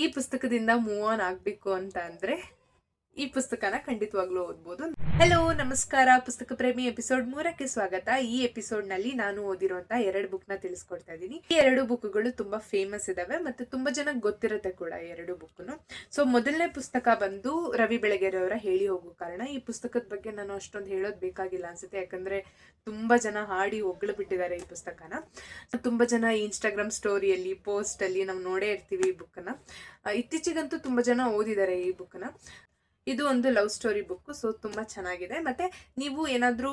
ಈ ಪುಸ್ತಕದಿಂದ move on ಆಗ್ಬೇಕು ಅಂತ ಅಂದ್ರೆ ಈ ಪುಸ್ತಕನ ಖಂಡಿತವಾಗ್ಲೂ ಓದ್ಬೋದು. ಹೆಲೋ, ನಮಸ್ಕಾರ. ಪುಸ್ತಕ ಪ್ರೇಮಿ ಎಪಿಸೋಡ್ 3ಕ್ಕೆ ಸ್ವಾಗತ. ಈ ಎಪಿಸೋಡ್ ನಲ್ಲಿ ನಾನು ಓದಿರುವಂತಹ 2 ಬುಕ್ ನ ತಿಳಿಸ್ಕೊಡ್ತಾ ಇದ್ದೀನಿ. ಈ 2 ಬುಕ್ಗಳು ತುಂಬಾ ಫೇಮಸ್ ಇದಾವೆ ಮತ್ತೆ ತುಂಬಾ ಜನಕ್ಕೆ ಗೊತ್ತಿರುತ್ತೆ ಕೂಡ ಈ 2 ಬುಕ್ನು. ಸೊ ಮೊದಲನೇ ಪುಸ್ತಕ ಬಂದು ರವಿ ಬೆಳಗೆರೆ ಅವರ ಹೇಳಿ ಹೋಗು ಕಾರಣ. ಈ ಪುಸ್ತಕದ ಬಗ್ಗೆ ನಾನು ಅಷ್ಟೊಂದು ಹೇಳೋದು ಬೇಕಾಗಿಲ್ಲ ಅನ್ಸುತ್ತೆ, ಯಾಕಂದ್ರೆ ತುಂಬಾ ಜನ ಹಾಡಿ ಹೊಗಳು ಬಿಟ್ಟಿದ್ದಾರೆ ಈ ಪುಸ್ತಕನ. ತುಂಬಾ ಜನ ಇನ್ಸ್ಟಾಗ್ರಾಮ್ ಸ್ಟೋರಿಯಲ್ಲಿ, ಪೋಸ್ಟ್ ಅಲ್ಲಿ ನಾವು ನೋಡೇ ಇರ್ತೀವಿ ಈ ಬುಕ್ನ. ಇತ್ತೀಚೆಗಂತೂ ತುಂಬಾ ಜನ ಓದಿದ್ದಾರೆ ಈ ಬುಕ್ನ. ಇದು ಒಂದು ಲವ್ ಸ್ಟೋರಿ ಬುಕ್. ಸೊ ತುಂಬಾ ಚೆನ್ನಾಗಿದೆ. ಮತ್ತೆ ನೀವು ಏನಾದ್ರೂ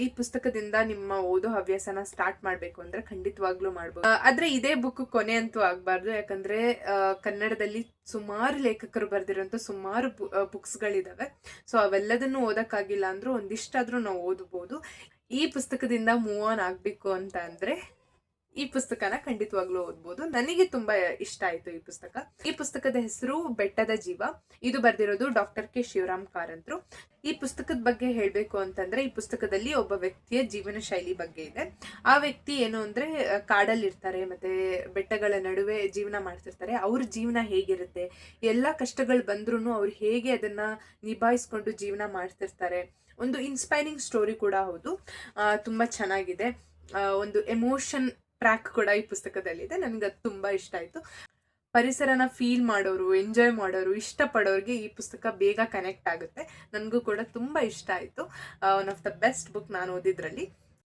ಈ ಪುಸ್ತಕದಿಂದ ನಿಮ್ಮ ಓದೋ ಹವ್ಯಾಸನ ಸ್ಟಾರ್ಟ್ ಮಾಡ್ಬೇಕು ಅಂದ್ರೆ ಖಂಡಿತವಾಗ್ಲೂ ಮಾಡ್ಬೋದು. ಆದ್ರೆ ಇದೇ ಬುಕ್ ಕೊನೆ ಅಂತೂ ಆಗ್ಬಾರ್ದು, ಯಾಕಂದ್ರೆ ಕನ್ನಡದಲ್ಲಿ ಸುಮಾರು ಲೇಖಕರು ಬರೆದಿರೋಂಥ ಸುಮಾರು ಬುಕ್ಸ್ ಗಳಿದಾವೆ. ಸೊ ಅವೆಲ್ಲದನ್ನು ಓದಕ್ಕಾಗಿಲ್ಲ ಅಂದ್ರೂ ಒಂದಿಷ್ಟಾದ್ರೂ ನಾವು ಓದಬಹುದು. ಈ ಪುಸ್ತಕದಿಂದ ಮೂವ್ ಆನ್ ಆಗ್ಬೇಕು ಅಂತ ಅಂದ್ರೆ ಈ ಪುಸ್ತಕನ ಖಂಡಿತವಾಗ್ಲೂ ಓದ್ಬೋದು. ನನಗೆ ತುಂಬಾ ಇಷ್ಟ ಆಯ್ತು ಈ ಪುಸ್ತಕ. ಈ ಪುಸ್ತಕದ ಹೆಸರು ಬೆಟ್ಟದ ಜೀವ. ಇದು ಬರ್ದಿರೋದು ಡಾಕ್ಟರ್ ಕೆ ಶಿವರಾಮ್ ಕಾರಂತ್ರು. ಈ ಪುಸ್ತಕದ ಬಗ್ಗೆ ಹೇಳ್ಬೇಕು ಅಂತಂದ್ರೆ, ಈ ಪುಸ್ತಕದಲ್ಲಿ ಒಬ್ಬ ವ್ಯಕ್ತಿಯ ಜೀವನ ಶೈಲಿ ಬಗ್ಗೆ ಇದೆ. ಆ ವ್ಯಕ್ತಿ ಏನು ಅಂದ್ರೆ ಕಾಡಲ್ಲಿ ಇರ್ತಾರೆ, ಮತ್ತೆ ಬೆಟ್ಟಗಳ ನಡುವೆ ಜೀವನ ಮಾಡ್ತಿರ್ತಾರೆ. ಅವ್ರ ಜೀವನ ಹೇಗಿರುತ್ತೆ, ಎಲ್ಲಾ ಕಷ್ಟಗಳು ಬಂದ್ರು ಅವ್ರು ಹೇಗೆ ಅದನ್ನ ನಿಭಾಯಿಸ್ಕೊಂಡು ಜೀವನ ಮಾಡ್ತಿರ್ತಾರೆ. ಒಂದು ಇನ್ಸ್ಪೈರಿಂಗ್ ಸ್ಟೋರಿ ಕೂಡ ಹೌದು. ತುಂಬಾ ಚೆನ್ನಾಗಿದೆ. ಒಂದು ಎಮೋಷನ್ ಟ್ರ್ಯಾಕ್ ಕೂಡ ಈ ಪುಸ್ತಕದಲ್ಲಿದೆ. ನನಗೆ ಅದು ತುಂಬಾ ಇಷ್ಟ ಆಯ್ತು. ಪರಿಸರನ ಫೀಲ್ ಮಾಡೋರು, ಎಂಜಾಯ್ ಮಾಡೋರು, ಇಷ್ಟಪಡೋರಿಗೆ ಈ ಪುಸ್ತಕ ಬೇಗ ಕನೆಕ್ಟ್ ಆಗುತ್ತೆ. ನನಗೂ ಕೂಡ ತುಂಬಾ ಇಷ್ಟ ಆಯ್ತು. One of the best book ನಾನು ಓದಿದ್ರಲ್ಲಿ.